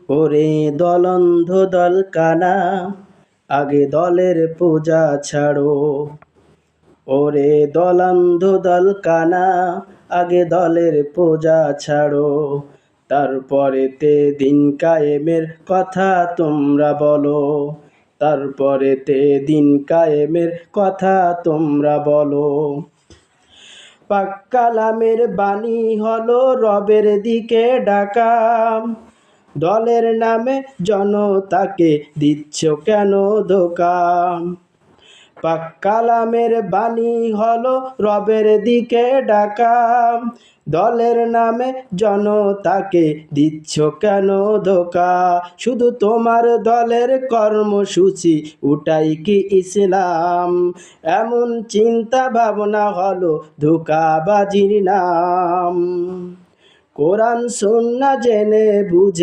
ওরে দলন্ধ দল কানা, আগে দলের পূজা ছাড়ো। ওরে দলন্ধ দল কানা, আগে দলের পূজা ছাড়ো। তারপরেতে দিন কায়েমের কথা তোমরা বলো। তারপরেতে দিন কায়েমের কথা তোমরা বলো। পাক কালামের বাণী হলো রবের দিকে ডাকা। দলের নামে জনতাকে দিচ্ছ কেন ধোঁকা? পাক কালামের বাণী হলো রবের দিকে ডাকা। দলের নামে জনতাকে দিচ্ছ কেন ধোঁকা? শুধু তোমার দলের কর্মসূচি ওটাই কি ইসলাম? এমন চিন্তা ভাবনা হলো ধোঁকাবাজির নাম। কোরআন সুন্নাহ জেনে বুঝে